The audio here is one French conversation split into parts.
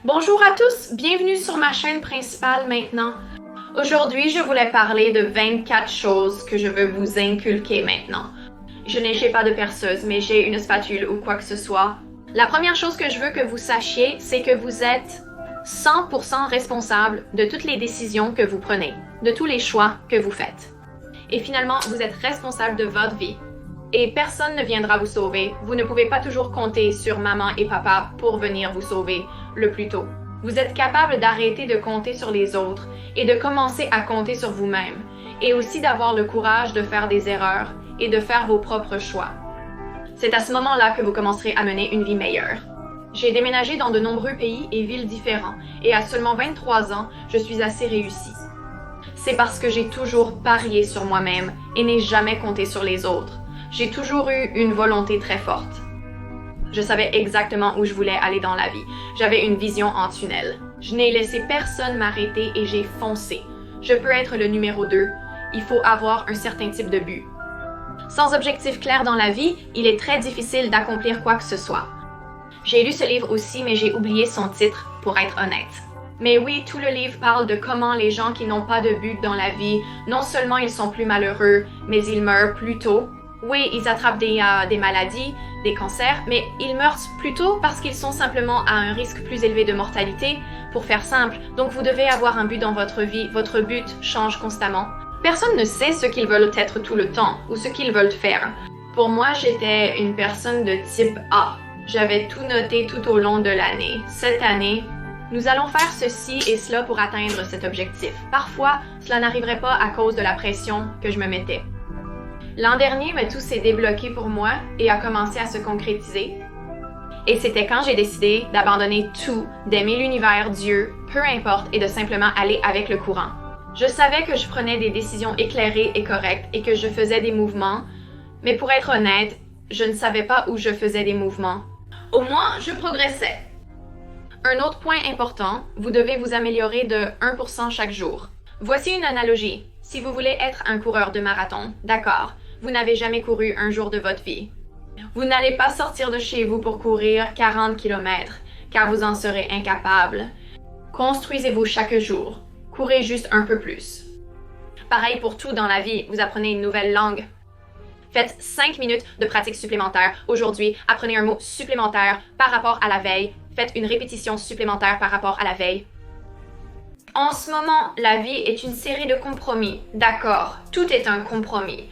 Bonjour à tous, bienvenue sur ma chaîne principale maintenant. Aujourd'hui, je voulais parler de 24 choses que je veux vous inculquer maintenant. Je n'ai pas de perceuse, mais j'ai une spatule ou quoi que ce soit. La première chose que je veux que vous sachiez, c'est que vous êtes 100% responsable de toutes les décisions que vous prenez, de tous les choix que vous faites. Et finalement, vous êtes responsable de votre vie. Et personne ne viendra vous sauver. Vous ne pouvez pas toujours compter sur maman et papa pour venir vous sauver le plus tôt. Vous êtes capable d'arrêter de compter sur les autres et de commencer à compter sur vous-même. Et aussi d'avoir le courage de faire des erreurs et de faire vos propres choix. C'est à ce moment-là que vous commencerez à mener une vie meilleure. J'ai déménagé dans de nombreux pays et villes différents et à seulement 23 ans, je suis assez réussie. C'est parce que j'ai toujours parié sur moi-même et n'ai jamais compté sur les autres. J'ai toujours eu une volonté très forte. Je savais exactement où je voulais aller dans la vie. J'avais une vision en tunnel. Je n'ai laissé personne m'arrêter et j'ai foncé. Je peux être le numéro 2. Il faut avoir un certain type de but. Sans objectif clair dans la vie, il est très difficile d'accomplir quoi que ce soit. J'ai lu ce livre aussi, mais j'ai oublié son titre, pour être honnête. Mais oui, tout le livre parle de comment les gens qui n'ont pas de but dans la vie, non seulement ils sont plus malheureux, mais ils meurent plus tôt. Oui, ils attrapent des maladies, des cancers, mais ils meurent plutôt parce qu'ils sont simplement à un risque plus élevé de mortalité, pour faire simple. Donc vous devez avoir un but dans votre vie, votre but change constamment. Personne ne sait ce qu'ils veulent être tout le temps, ou ce qu'ils veulent faire. Pour moi, j'étais une personne de type A. J'avais tout noté tout au long de l'année. Cette année, nous allons faire ceci et cela pour atteindre cet objectif. Parfois, cela n'arriverait pas à cause de la pression que je me mettais. L'an dernier, tout s'est débloqué pour moi et a commencé à se concrétiser. Et c'était quand j'ai décidé d'abandonner tout, d'aimer l'univers, Dieu, peu importe, et de simplement aller avec le courant. Je savais que je prenais des décisions éclairées et correctes et que je faisais des mouvements, mais pour être honnête, je ne savais pas où je faisais des mouvements. Au moins, je progressais. Un autre point important, vous devez vous améliorer de 1% chaque jour. Voici une analogie. Si vous voulez être un coureur de marathon, d'accord, vous n'avez jamais couru un jour de votre vie. Vous n'allez pas sortir de chez vous pour courir 40 km, car vous en serez incapable. Construisez-vous chaque jour. Courez juste un peu plus. Pareil pour tout dans la vie, vous apprenez une nouvelle langue. Faites 5 minutes de pratique supplémentaire. Aujourd'hui, apprenez un mot supplémentaire par rapport à la veille. Faites une répétition supplémentaire par rapport à la veille. En ce moment, la vie est une série de compromis. D'accord, tout est un compromis.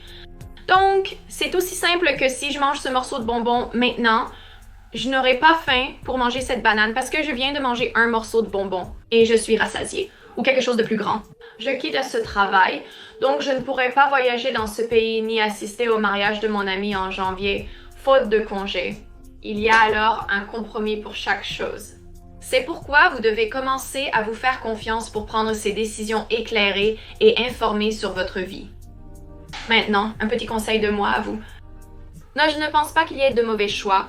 Donc, c'est aussi simple que si je mange ce morceau de bonbon maintenant, je n'aurai pas faim pour manger cette banane parce que je viens de manger un morceau de bonbon et je suis rassasiée. Ou quelque chose de plus grand. Je quitte ce travail, donc je ne pourrai pas voyager dans ce pays ni assister au mariage de mon ami en janvier, faute de congé. Il y a alors un compromis pour chaque chose. C'est pourquoi vous devez commencer à vous faire confiance pour prendre ces décisions éclairées et informées sur votre vie. Maintenant, un petit conseil de moi à vous. Non, je ne pense pas qu'il y ait de mauvais choix.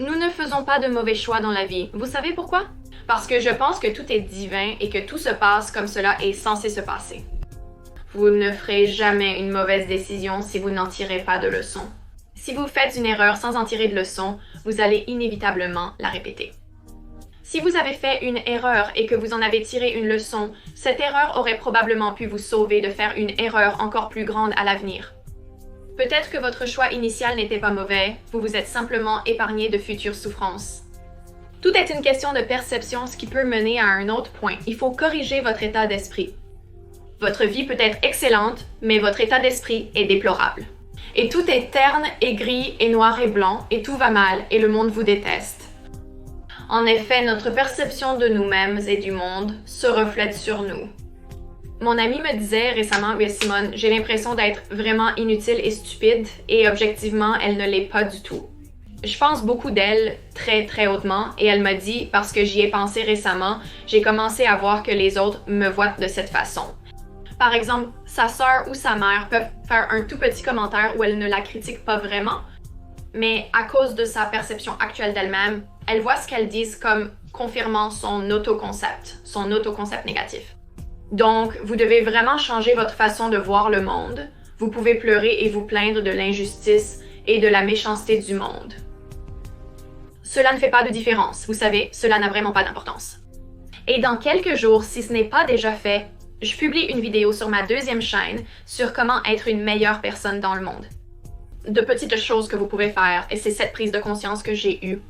Nous ne faisons pas de mauvais choix dans la vie. Vous savez pourquoi? Parce que je pense que tout est divin et que tout se passe comme cela est censé se passer. Vous ne ferez jamais une mauvaise décision si vous n'en tirez pas de leçon. Si vous faites une erreur sans en tirer de leçon, vous allez inévitablement la répéter. Si vous avez fait une erreur et que vous en avez tiré une leçon, cette erreur aurait probablement pu vous sauver de faire une erreur encore plus grande à l'avenir. Peut-être que votre choix initial n'était pas mauvais, vous vous êtes simplement épargné de futures souffrances. Tout est une question de perception, ce qui peut mener à un autre point. Il faut corriger votre état d'esprit. Votre vie peut être excellente, mais votre état d'esprit est déplorable. Et tout est terne et gris et noir et blanc, et tout va mal, et le monde vous déteste. En effet, notre perception de nous-mêmes et du monde se reflète sur nous. Mon amie me disait récemment, oui Simone, j'ai l'impression d'être vraiment inutile et stupide, et objectivement, elle ne l'est pas du tout. Je pense beaucoup d'elle très très hautement et elle m'a dit, parce que j'y ai pensé récemment, j'ai commencé à voir que les autres me voient de cette façon. Par exemple, sa sœur ou sa mère peuvent faire un tout petit commentaire où elle ne la critique pas vraiment, mais à cause de sa perception actuelle d'elle-même, elle voit ce qu'elles disent comme confirmant son autoconcept négatif. Donc, vous devez vraiment changer votre façon de voir le monde. Vous pouvez pleurer et vous plaindre de l'injustice et de la méchanceté du monde. Cela ne fait pas de différence, vous savez, cela n'a vraiment pas d'importance. Et dans quelques jours, si ce n'est pas déjà fait, je publie une vidéo sur ma deuxième chaîne sur comment être une meilleure personne dans le monde. De petites choses que vous pouvez faire, et c'est cette prise de conscience que j'ai eue.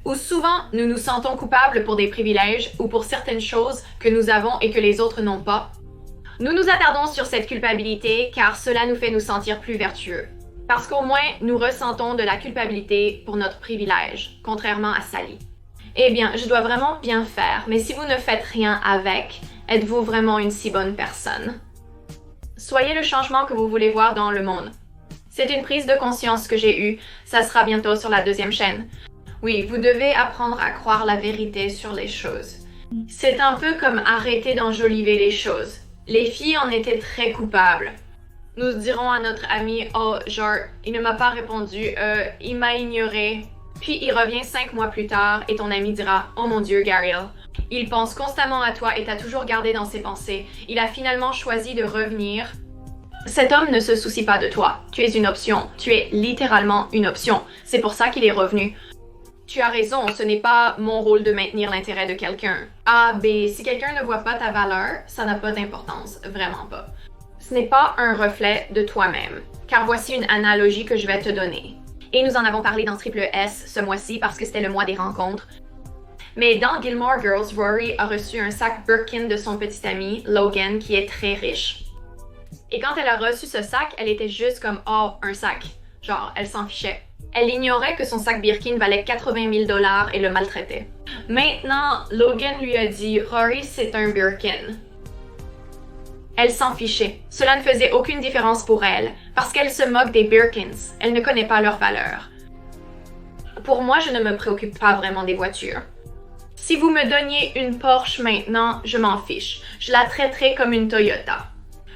Où souvent, nous nous sentons coupables pour des privilèges ou pour certaines choses que nous avons et que les autres n'ont pas. Nous nous attardons sur cette culpabilité car cela nous fait nous sentir plus vertueux. Parce qu'au moins, nous ressentons de la culpabilité pour notre privilège, contrairement à Sally. Eh bien, je dois vraiment bien faire, mais si vous ne faites rien avec, êtes-vous vraiment une si bonne personne? Soyez le changement que vous voulez voir dans le monde. C'est une prise de conscience que j'ai eue, ça sera bientôt sur la deuxième chaîne. Oui, vous devez apprendre à croire la vérité sur les choses. C'est un peu comme arrêter d'enjoliver les choses. Les filles en étaient très coupables. Nous dirons à notre ami, oh, genre, il ne m'a pas répondu, il m'a ignoré. Puis il revient 5 mois plus tard et ton ami dira, oh mon Dieu, Gabriel. Il pense constamment à toi et t'a toujours gardé dans ses pensées. Il a finalement choisi de revenir. Cet homme ne se soucie pas de toi. Tu es une option. Tu es littéralement une option. C'est pour ça qu'il est revenu. Tu as raison, ce n'est pas mon rôle de maintenir l'intérêt de quelqu'un. A, B, si quelqu'un ne voit pas ta valeur, ça n'a pas d'importance, vraiment pas. Ce n'est pas un reflet de toi-même, car voici une analogie que je vais te donner. Et nous en avons parlé dans Triple S ce mois-ci parce que c'était le mois des rencontres. Mais dans Gilmore Girls, Rory a reçu un sac Birkin de son petit ami, Logan, qui est très riche. Et quand elle a reçu ce sac, elle était juste comme « Oh, un sac ». Genre, elle s'en fichait. Elle ignorait que son sac Birkin valait 80 000 $ et le maltraitait. Maintenant, Logan lui a dit « Rory, c'est un Birkin ». Elle s'en fichait. Cela ne faisait aucune différence pour elle, parce qu'elle se moque des Birkins. Elle ne connaît pas leur valeur. Pour moi, je ne me préoccupe pas vraiment des voitures. Si vous me donniez une Porsche maintenant, je m'en fiche. Je la traiterai comme une Toyota.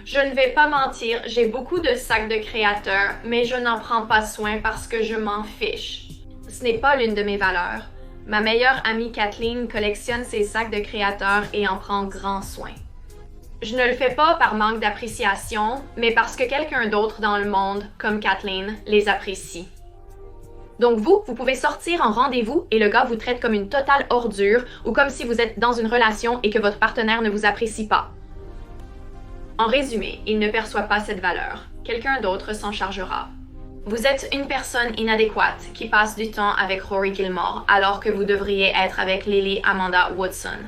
Je ne vais pas mentir, j'ai beaucoup de sacs de créateurs, mais je n'en prends pas soin parce que je m'en fiche. Ce n'est pas l'une de mes valeurs. Ma meilleure amie Kathleen collectionne ses sacs de créateurs et en prend grand soin. Je ne le fais pas par manque d'appréciation, mais parce que quelqu'un d'autre dans le monde, comme Kathleen, les apprécie. Donc vous pouvez sortir en rendez-vous et le gars vous traite comme une totale ordure ou comme si vous êtes dans une relation et que votre partenaire ne vous apprécie pas. En résumé, il ne perçoit pas cette valeur. Quelqu'un d'autre s'en chargera. Vous êtes une personne inadéquate qui passe du temps avec Rory Gilmore alors que vous devriez être avec Lily Amanda Woodson.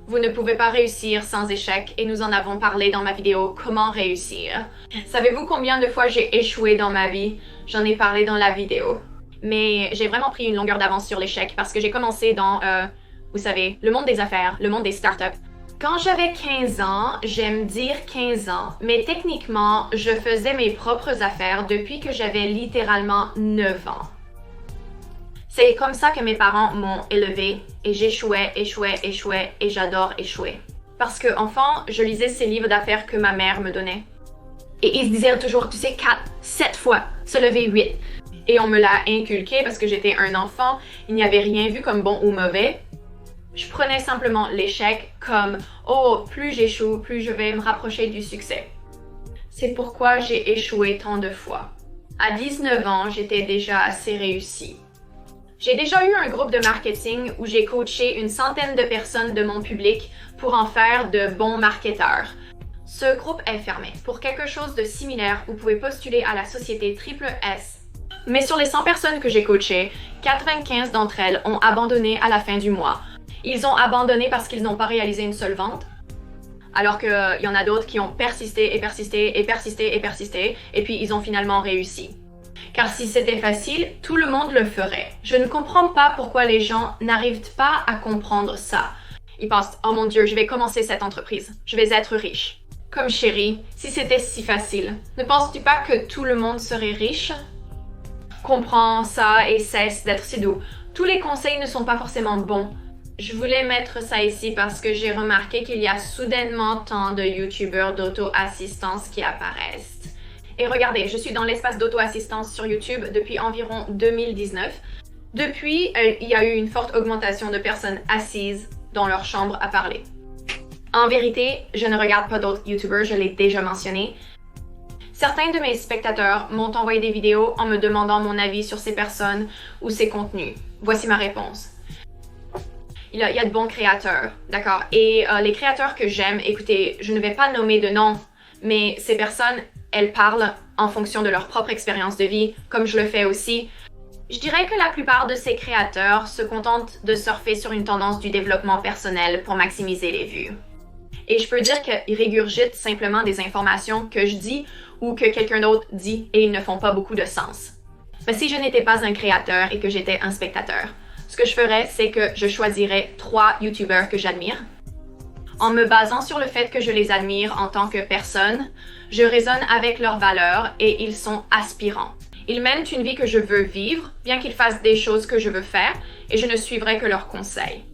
Vous ne pouvez pas réussir sans échec et nous en avons parlé dans ma vidéo « Comment réussir ». Savez-vous combien de fois j'ai échoué dans ma vie? J'en ai parlé dans la vidéo. Mais j'ai vraiment pris une longueur d'avance sur l'échec parce que j'ai commencé dans, vous savez, le monde des affaires, le monde des startups. Quand j'avais 15 ans, j'aime dire 15 ans, mais techniquement, je faisais mes propres affaires depuis que j'avais littéralement 9 ans. C'est comme ça que mes parents m'ont élevée et j'échouais et j'adore échouer. Parce que enfant, je lisais ces livres d'affaires que ma mère me donnait. Et ils se disaient toujours, tu sais, 4, 7 fois, se lever 8. Et on me l'a inculqué parce que j'étais un enfant, il n'y avait rien vu comme bon ou mauvais. Je prenais simplement l'échec comme « Oh, plus j'échoue, plus je vais me rapprocher du succès ». C'est pourquoi j'ai échoué tant de fois. À 19 ans, j'étais déjà assez réussie. J'ai déjà eu un groupe de marketing où j'ai coaché une centaine de personnes de mon public pour en faire de bons marketeurs. Ce groupe est fermé. Pour quelque chose de similaire, vous pouvez postuler à la société Triple S. Mais sur les 100 personnes que j'ai coachées, 95 d'entre elles ont abandonné à la fin du mois. Ils ont abandonné parce qu'ils n'ont pas réalisé une seule vente. Alors qu'il y en a d'autres qui ont persisté, et puis ils ont finalement réussi. Car si c'était facile, tout le monde le ferait. Je ne comprends pas pourquoi les gens n'arrivent pas à comprendre ça. Ils pensent « Oh mon Dieu, je vais commencer cette entreprise. Je vais être riche. » Comme chérie, si c'était si facile, ne penses-tu pas que tout le monde serait riche? Comprends ça et cesse d'être si doux. Tous les conseils ne sont pas forcément bons. Je voulais mettre ça ici parce que j'ai remarqué qu'il y a soudainement tant de youtubeurs d'auto-assistance qui apparaissent. Et regardez, je suis dans l'espace d'auto-assistance sur YouTube depuis environ 2019. Depuis, il y a eu une forte augmentation de personnes assises dans leur chambre à parler. En vérité, je ne regarde pas d'autres youtubeurs, je l'ai déjà mentionné. Certains de mes spectateurs m'ont envoyé des vidéos en me demandant mon avis sur ces personnes ou ces contenus. Voici ma réponse. il y a de bons créateurs, d'accord? Et les créateurs que j'aime, écoutez, je ne vais pas nommer de nom, mais ces personnes, elles parlent en fonction de leur propre expérience de vie, comme je le fais aussi. Je dirais que la plupart de ces créateurs se contentent de surfer sur une tendance du développement personnel pour maximiser les vues. Et je peux dire qu'ils régurgitent simplement des informations que je dis ou que quelqu'un d'autre dit et ils ne font pas beaucoup de sens. Mais si je n'étais pas un créateur et que j'étais un spectateur, ce que je ferais, c'est que je choisirais 3 YouTubers que j'admire. En me basant sur le fait que je les admire en tant que personne, je résonne avec leurs valeurs et ils sont aspirants. Ils mènent une vie que je veux vivre, bien qu'ils fassent des choses que je veux faire, et je ne suivrai que leurs conseils.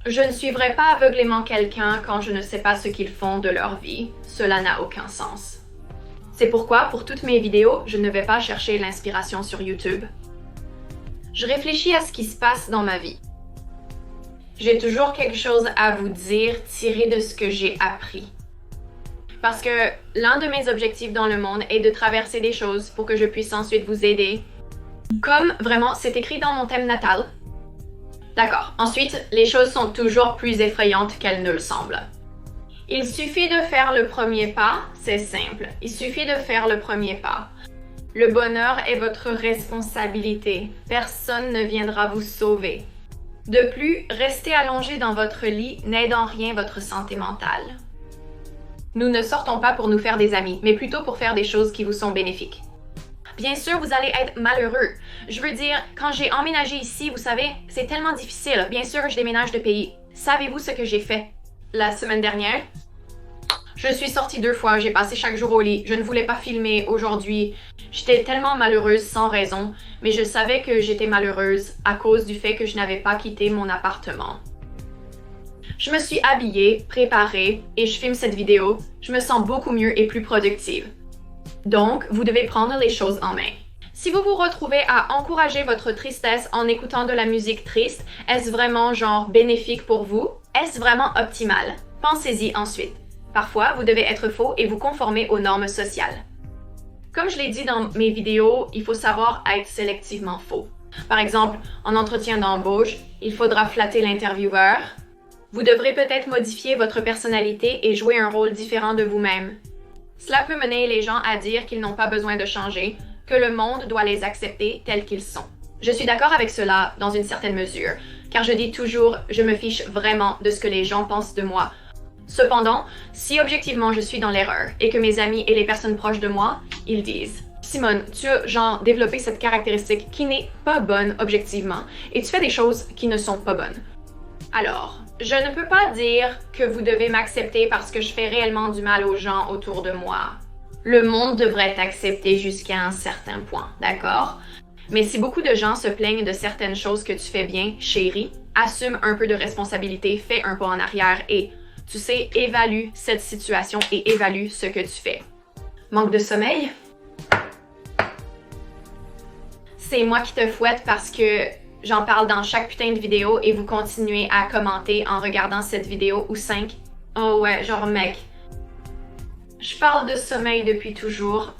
Je ne suivrai pas aveuglément quelqu'un quand je ne sais pas ce qu'ils font de leur vie. Cela n'a aucun sens. C'est pourquoi, pour toutes mes vidéos, je ne vais pas chercher l'inspiration sur YouTube. Je réfléchis à ce qui se passe dans ma vie. J'ai toujours quelque chose à vous dire tiré de ce que j'ai appris. Parce que l'un de mes objectifs dans le monde est de traverser des choses pour que je puisse ensuite vous aider. Comme vraiment, c'est écrit dans mon thème natal. D'accord. Ensuite, les choses sont toujours plus effrayantes qu'elles ne le semblent. Il suffit de faire le premier pas, c'est simple. Il suffit de faire le premier pas. Le bonheur est votre responsabilité. Personne ne viendra vous sauver. De plus, rester allongé dans votre lit n'aide en rien votre santé mentale. Nous ne sortons pas pour nous faire des amis, mais plutôt pour faire des choses qui vous sont bénéfiques. Bien sûr, vous allez être malheureux. Je veux dire, quand j'ai emménagé ici, vous savez, c'est tellement difficile. Bien sûr, je déménage de pays. Savez-vous ce que j'ai fait la semaine dernière? Je suis sortie 2 fois, j'ai passé chaque jour au lit. Je ne voulais pas filmer aujourd'hui. J'étais tellement malheureuse sans raison, mais je savais que j'étais malheureuse à cause du fait que je n'avais pas quitté mon appartement. Je me suis habillée, préparée, et je filme cette vidéo. Je me sens beaucoup mieux et plus productive. Donc, vous devez prendre les choses en main. Si vous vous retrouvez à encourager votre tristesse en écoutant de la musique triste, est-ce vraiment genre bénéfique pour vous? Est-ce vraiment optimal? Pensez-y ensuite. Parfois, vous devez être faux et vous conformer aux normes sociales. Comme je l'ai dit dans mes vidéos, il faut savoir être sélectivement faux. Par exemple, en entretien d'embauche, il faudra flatter l'intervieweur. Vous devrez peut-être modifier votre personnalité et jouer un rôle différent de vous-même. Cela peut mener les gens à dire qu'ils n'ont pas besoin de changer, que le monde doit les accepter tels qu'ils sont. Je suis d'accord avec cela dans une certaine mesure, car je dis toujours, je me fiche vraiment de ce que les gens pensent de moi. Cependant, si objectivement je suis dans l'erreur et que mes amis et les personnes proches de moi, ils disent « Simone, tu as genre développé cette caractéristique qui n'est pas bonne objectivement et tu fais des choses qui ne sont pas bonnes. » Alors, je ne peux pas dire que vous devez m'accepter parce que je fais réellement du mal aux gens autour de moi. Le monde devrait t'accepter jusqu'à un certain point, d'accord? Mais si beaucoup de gens se plaignent de certaines choses que tu fais bien, chérie, assume un peu de responsabilité, fais un pas en arrière et, tu sais, évalue cette situation et évalue ce que tu fais. Manque de sommeil? C'est moi qui te fouette parce que j'en parle dans chaque putain de vidéo et vous continuez à commenter en regardant cette vidéo ou 5. Oh ouais, genre mec. Je parle de sommeil depuis toujours.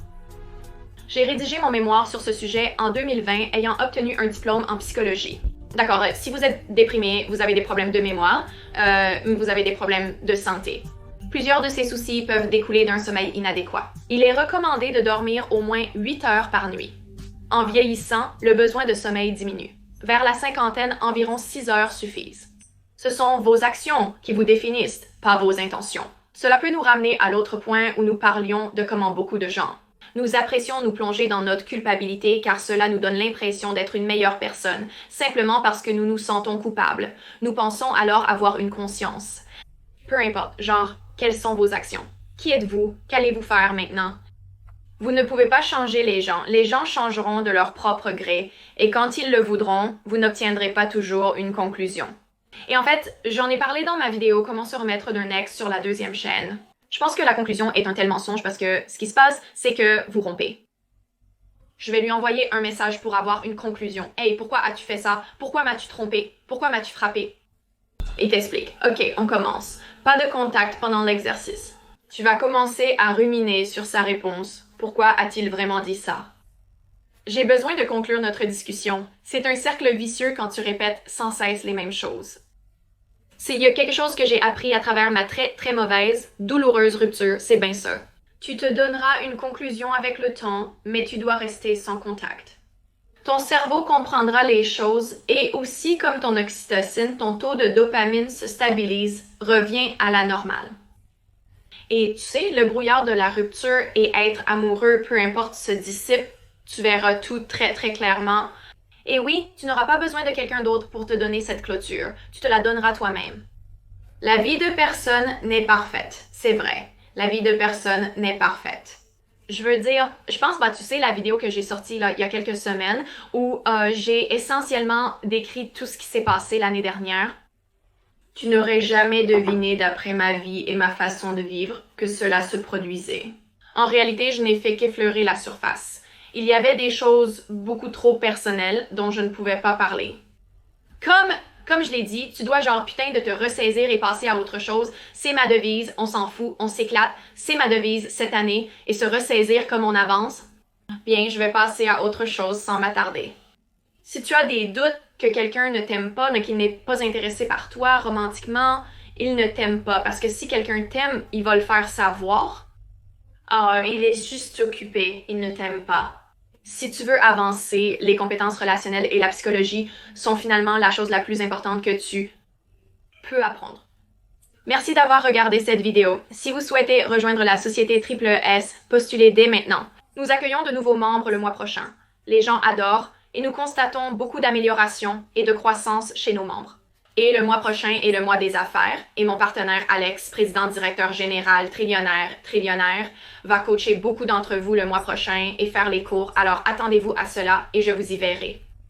J'ai rédigé mon mémoire sur ce sujet en 2020 ayant obtenu un diplôme en psychologie. D'accord, si vous êtes déprimé, vous avez des problèmes de mémoire, vous avez des problèmes de santé. Plusieurs de ces soucis peuvent découler d'un sommeil inadéquat. Il est recommandé de dormir au moins 8 heures par nuit. En vieillissant, le besoin de sommeil diminue. Vers la cinquantaine, environ 6 heures suffisent. Ce sont vos actions qui vous définissent, pas vos intentions. Cela peut nous ramener à l'autre point où nous parlions de comment beaucoup de gens. Nous apprécions nous plonger dans notre culpabilité car cela nous donne l'impression d'être une meilleure personne, simplement parce que nous nous sentons coupables. Nous pensons alors avoir une conscience. Peu importe, genre, quelles sont vos actions? Qui êtes-vous? Qu'allez-vous faire maintenant? Vous ne pouvez pas changer les gens changeront de leur propre gré, et quand ils le voudront, vous n'obtiendrez pas toujours une conclusion. Et en fait, j'en ai parlé dans ma vidéo « Comment se remettre d'un ex » sur la 2e chaîne. Je pense que la conclusion est un tel mensonge parce que ce qui se passe, c'est que vous rompez. Je vais lui envoyer un message pour avoir une conclusion. « Hey, pourquoi as-tu fait ça? Pourquoi m'as-tu trompé? Pourquoi m'as-tu frappé? » Il t'explique. Ok, on commence. Pas de contact pendant l'exercice. Tu vas commencer à ruminer sur sa réponse. Pourquoi a-t-il vraiment dit ça? J'ai besoin de conclure notre discussion. C'est un cercle vicieux quand tu répètes sans cesse les mêmes choses. Il y a quelque chose que j'ai appris à travers ma très très mauvaise, douloureuse rupture, c'est bien ça. Tu te donneras une conclusion avec le temps, mais tu dois rester sans contact. Ton cerveau comprendra les choses et aussi comme ton oxytocine, ton taux de dopamine se stabilise, revient à la normale. Et tu sais, le brouillard de la rupture et être amoureux, peu importe, se dissipe, tu verras tout très très clairement. Et oui, tu n'auras pas besoin de quelqu'un d'autre pour te donner cette clôture, tu te la donneras toi-même. La vie de personne n'est parfaite, c'est vrai. La vie de personne n'est parfaite. Je veux dire, je pense, tu sais, la vidéo que j'ai sortie là, il y a quelques semaines où j'ai essentiellement décrit tout ce qui s'est passé l'année dernière. Tu n'aurais jamais deviné d'après ma vie et ma façon de vivre que cela se produisait. En réalité, je n'ai fait qu'effleurer la surface. Il y avait des choses beaucoup trop personnelles dont je ne pouvais pas parler. Comme je l'ai dit, tu dois genre putain de te ressaisir et passer à autre chose. C'est ma devise, on s'en fout, on s'éclate. C'est ma devise cette année et se ressaisir comme on avance. Bien, je vais passer à autre chose sans m'attarder. Si tu as des doutes que quelqu'un ne t'aime pas, qu'il n'est pas intéressé par toi romantiquement, il ne t'aime pas. Parce que si quelqu'un t'aime, il va le faire savoir. Ah, il est juste occupé, il ne t'aime pas. Si tu veux avancer, les compétences relationnelles et la psychologie sont finalement la chose la plus importante que tu peux apprendre. Merci d'avoir regardé cette vidéo. Si vous souhaitez rejoindre la société Triple S, postulez dès maintenant. Nous accueillons de nouveaux membres le mois prochain. Les gens adorent et nous constatons beaucoup d'améliorations et de croissance chez nos membres. Et le mois prochain est le mois des affaires et mon partenaire Alex, président-directeur général trillionnaire, va coacher beaucoup d'entre vous le mois prochain et faire les cours. Alors attendez-vous à cela et je vous y verrai.